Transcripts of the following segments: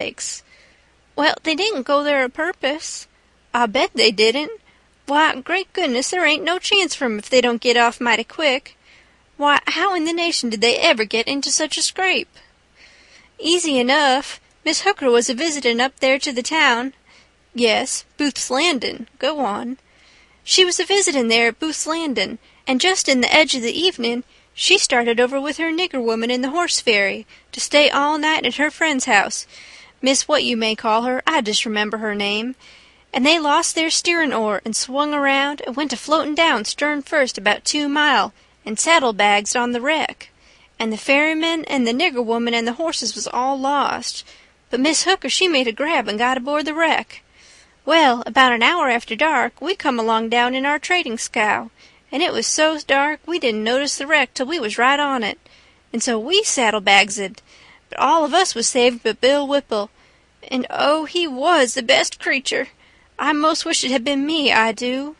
sakes. Well, they didn't go there a purpose. I bet they didn't. Why, great goodness, there ain't no chance for 'em if they don't get off mighty quick. Why, how in the nation did they ever get into such a scrape? Easy enough. Miss Hooker was a-visitin' up there to the town. Yes, Booth's Landin'. Go on. She was a-visitin' there at Booth's Landin', and just in the edge of the evenin' she started over with her nigger woman in the horse ferry to stay all night at her friend's house, Miss what you may call her, I disremember her name, and they lost their steerin' oar and swung around and went a-floatin' down stern first about 2 mile and saddle-bags on the wreck, and the ferryman and the nigger woman and the horses was all lost, but Miss Hooker she made a grab and got aboard the wreck. Well, about an hour after dark we come along down in our trading scow, and it was so dark we didn't notice the wreck till we was right on it, and so we saddle-bagsed, but all of us was saved but Bill Whipple, and oh, he was the best creature. I most wish it had been me, I do.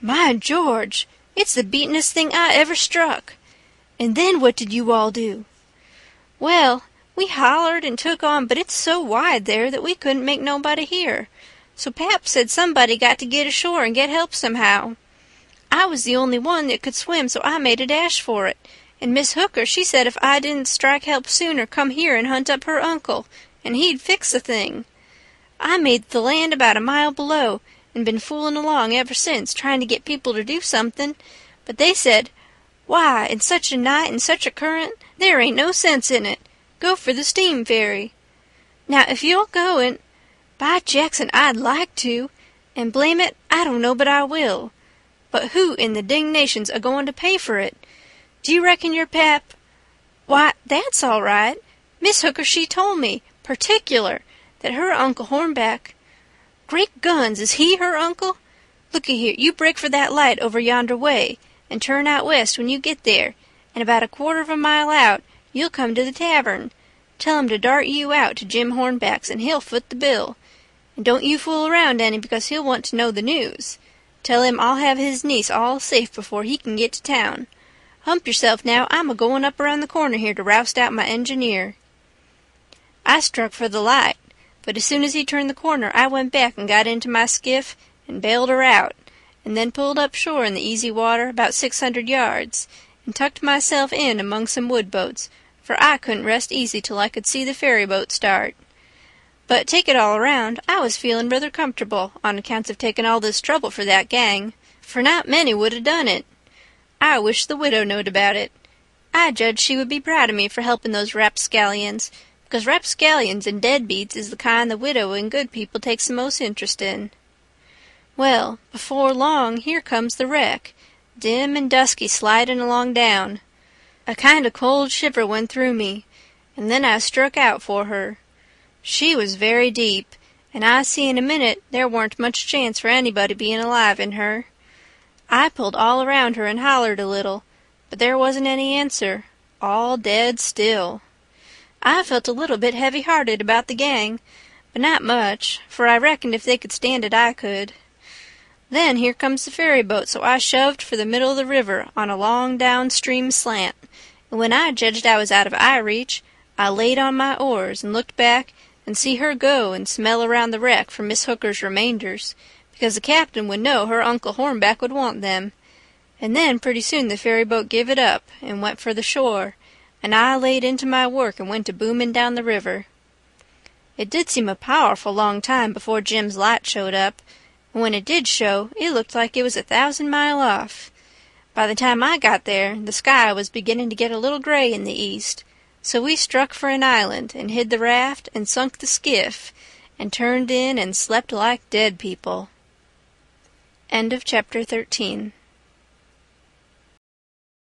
My George, it's the beatin'est thing I ever struck. And then what did you all do? Well, we hollered and took on, but it's so wide there that we couldn't make nobody hear. So Pap said somebody got to get ashore and get help somehow. I was the only one that could swim, so I made a dash for it. And Miss Hooker, she said if I didn't strike help sooner, come here and hunt up her uncle, and he'd fix the thing. I made the land about a mile below, and been foolin' along ever since, trying to get people to do something, but they said, why, in such a night and such a current, there ain't no sense in it. Go for the steam ferry. Now, if you'll go and... By Jackson, I'd like to, and blame it, I don't know but I will. But who in the dingnation's a-goin' to pay for it? Do you reckon your Pap... Why, that's all right. Miss Hooker, she told me, particular, that her Uncle Hornback... Great guns, is he her uncle? Looky here, you break for that light over yonder way, and turn out west when you get there, and about a quarter of a mile out you'll come to the tavern. Tell him to dart you out to Jim Hornback's, and he'll foot the bill. And don't you fool around any, because he'll want to know the news. Tell him I'll have his niece all safe before he can get to town. Hump yourself now, I'm a-going up around the corner here to roust out my engineer. I struck for the light, but as soon as he turned the corner I went back and got into my skiff and bailed her out, and then pulled up shore in the easy water about 600 yards, and tucked myself in among some wood boats, for I couldn't rest easy till I could see the ferry boat start. But take it all around, I was feeling rather comfortable on accounts of taking all this trouble for that gang, for not many would have done it. I wish the widow knowed about it. I judge she would be proud of me for helping those rapscallions, because rapscallions and deadbeats is the kind the widow and good people takes the most interest in. Well, before long here comes the wreck, dim and dusky sliding along down. A kind of cold shiver went through me, and then I struck out for her. She was very deep, and I see in a minute there warn't much chance for anybody being alive in her. I pulled all around her and hollered a little, but there wasn't any answer, all dead still. I felt a little bit heavy-hearted about the gang, but not much, for I reckoned if they could stand it I could. Then here comes the ferry boat, so I shoved for the middle of the river on a long downstream slant, and when I judged I was out of eye reach, I laid on my oars and looked back and see her go and smell around the wreck for Miss Hooker's remainders, because the captain would know her Uncle Hornback would want them. And then pretty soon the ferry boat give it up and went for the shore, and I laid into my work and went to booming down the river. It did seem a powerful long time before Jim's light showed up, and when it did show, it looked like it was 1,000 mile off. By the time I got there, the sky was beginning to get a little gray in the east, so we struck for an island and hid the raft and sunk the skiff and turned in and slept like dead people. End of chapter 13.